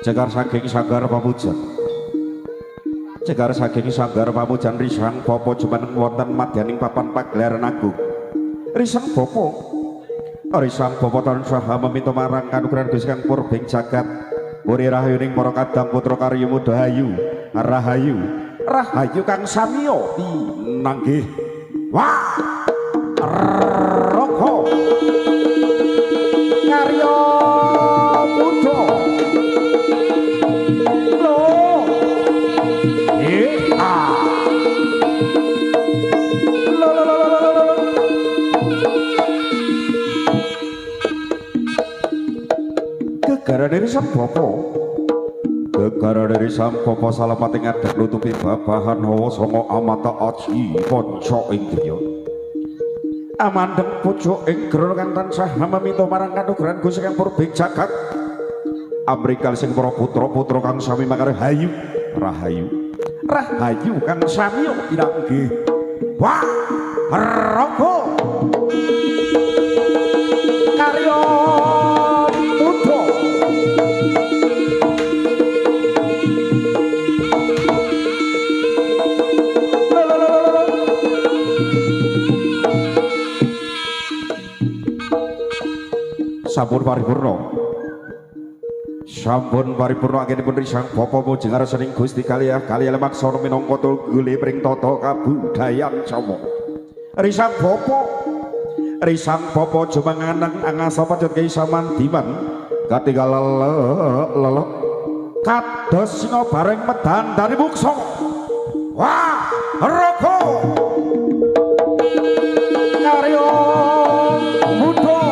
Cegar saking Sanggar Pamujan. Cegar saking Sanggar Pamujan risang bapa jumeneng wonten madyaning papan pagelaran agung. Risang bapa tansah meminta marang kanugrahan Gusti Kang purbing jagat. Puri rahayuning para kadang putra karya mudahayu. Rahayu kang samiya pinanggih. Wah! Roko karya muda. Gegara dari sang bapa salapating adek nutupi babahan hawa sanga amata aji panca indriya amandeng pucuk ing grana kang tansah maminta marang kanugrahan Gusti Kang purbing jagat amrikal sing para putra-putra kang sami makare rahayu kang sami pinanggih wah raga karya muda. Sampun paripurna anggenipun risang bapa mujeng arsaning Gusti kalih maksana minangka tunggule pring tata kabudayan sama. Risang bapa jumanganang angasa pacut keisaman diman katinggal lelek kados singa bareng medan dari muksa. Wah, raga karya muda.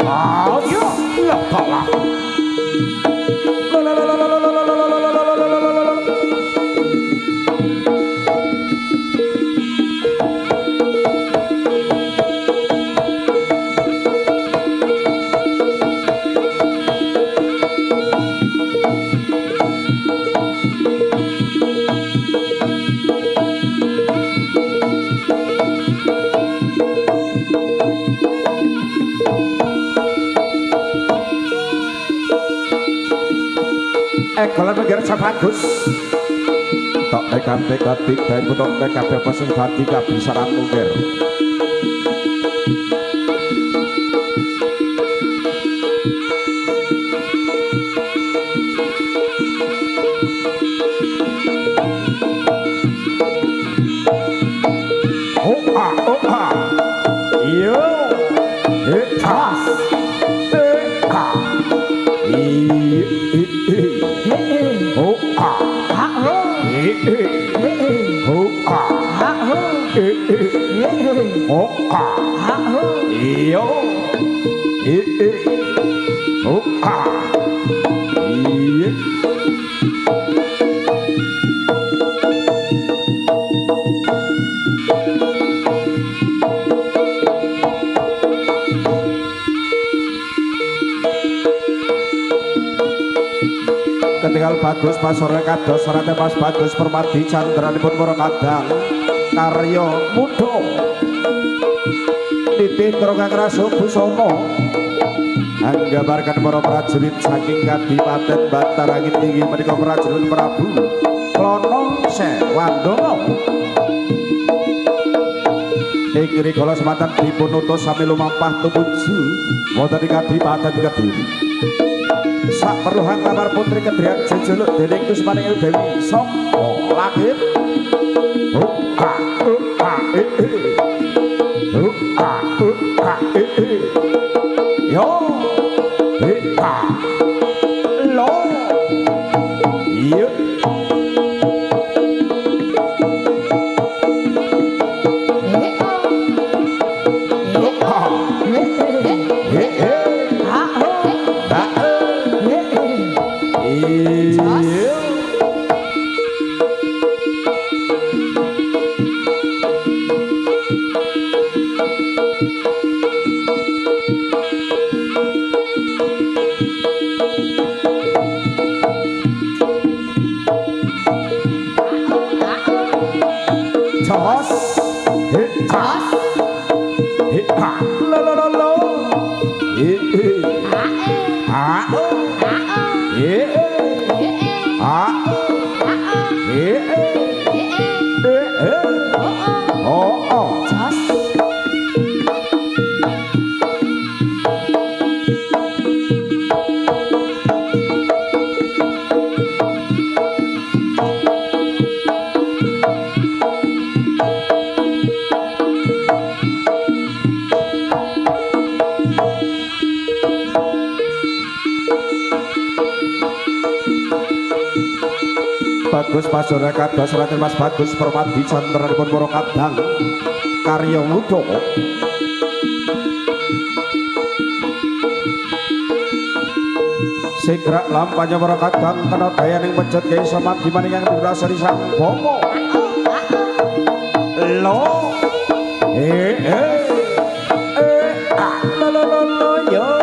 Ayo, letaklah. Kalau negara bagus tok nekate katik dan tok nekate pasang hati kabisaran mungkir iyo etas ketinggal bagus pas sore kados sarate pas bagus permadi candranipun para kadang karya muda titih terong raso busana anggambarkan para prajurit saking Kadipaten Batarangin inggih menika prajurit Prabu Klono Sewandana ing rikala sematan dipun utus sami lumampah tumuju wonten ing Kadipaten Kediri sak perluhan kamar putri Kedrian jejuluk dening Kusmaning Dewi saka langit yo lo yo bagus pasore kados raden Mas Bagus permadi candranipun para kadang karya muda segrak lampanya para kadang kena dayaning pejet kaya samadhi maning yang dirasani sang bomo lo yo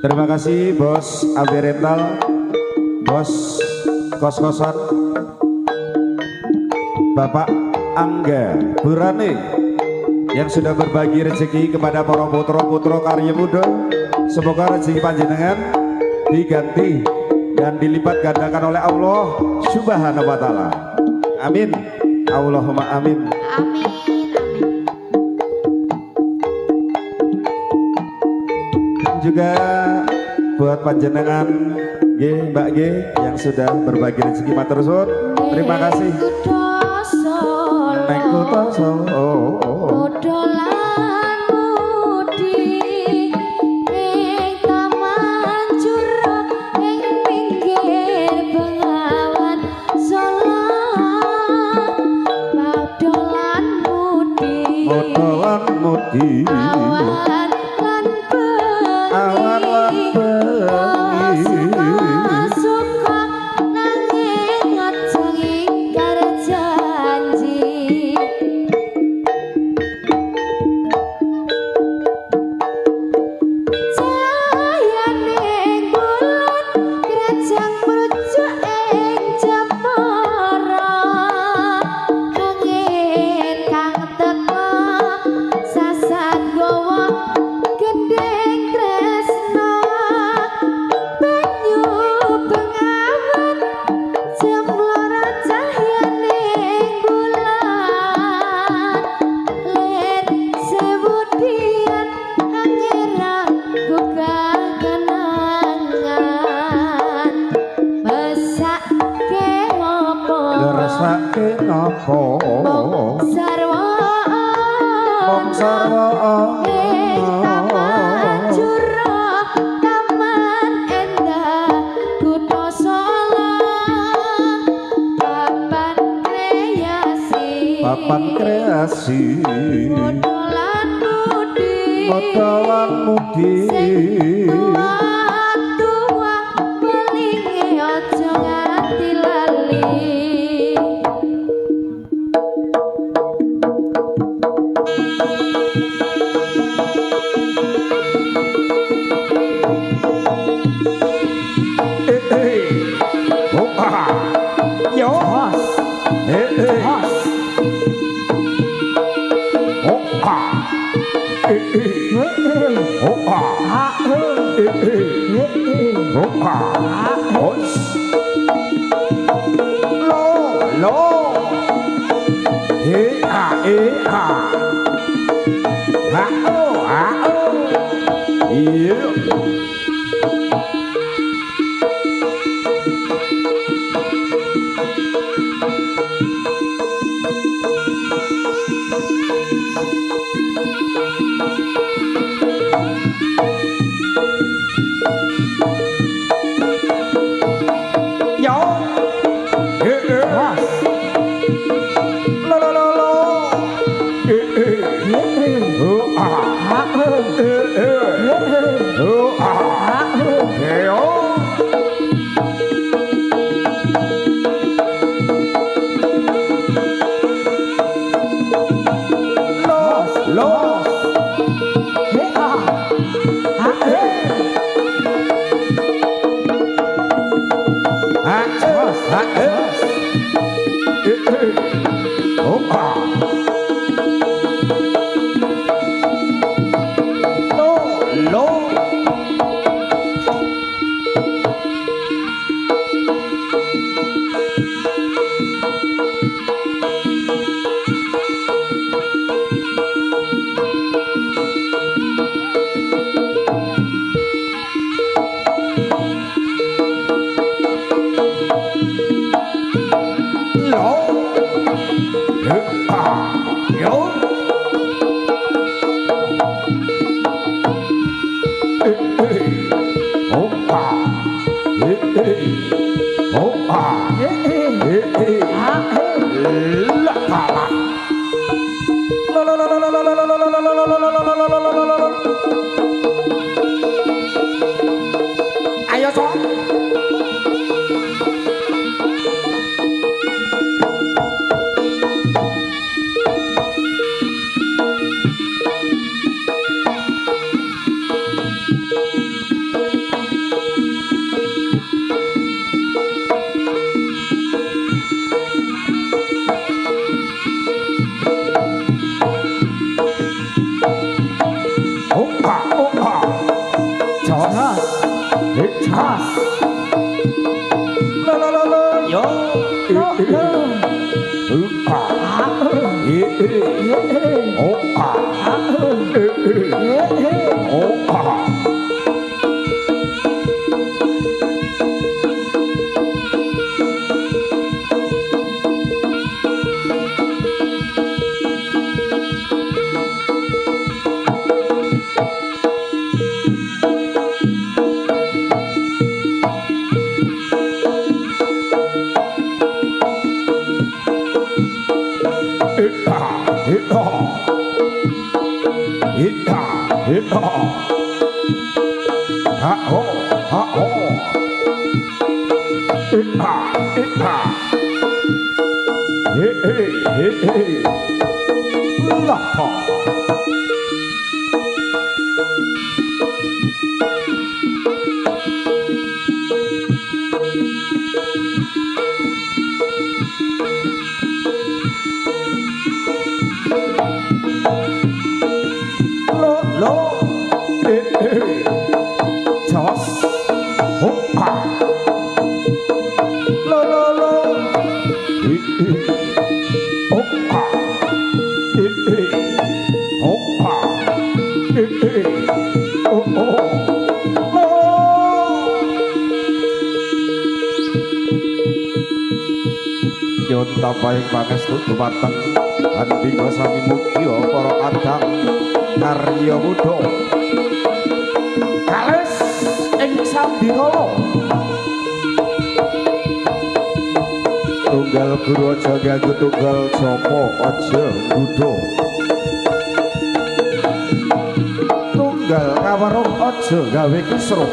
terima kasih Bos Aldi Rental, Bos Kos-Kosan, Bapak Angga Burane yang sudah berbagi rezeki kepada para putra-putra karya muda. Semoga rezeki panjenengan diganti dan dilipat gandakan oleh Allah Subhanahu wa taala. Amin. Allahumma amin. Amin. Dan juga buat panjenengan G, Mbak G yang sudah berbagi rezeki matur suwun. Terima kasih. Nek kutha Solo. Mudi awan lan bengi suka nanging aja ingkar janji cahyaning bulan kerajang merujuk ing jemara angin kang teka Mong sarwa taman jura taman endah kutha Solo papan kreasi modolan mudi tua belinge aja nganti lali. Ayo sok. Opa! Nyuwun tapaing pangestu dumateng Andika sami mugia para kadang karya muda kalis ing sambirala tunggal guru aja ganggu tunggal sapa aja nggodha tunggal kaweruh aja gawe kisruh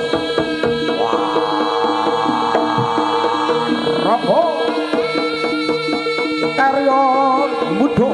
Rapa karya muda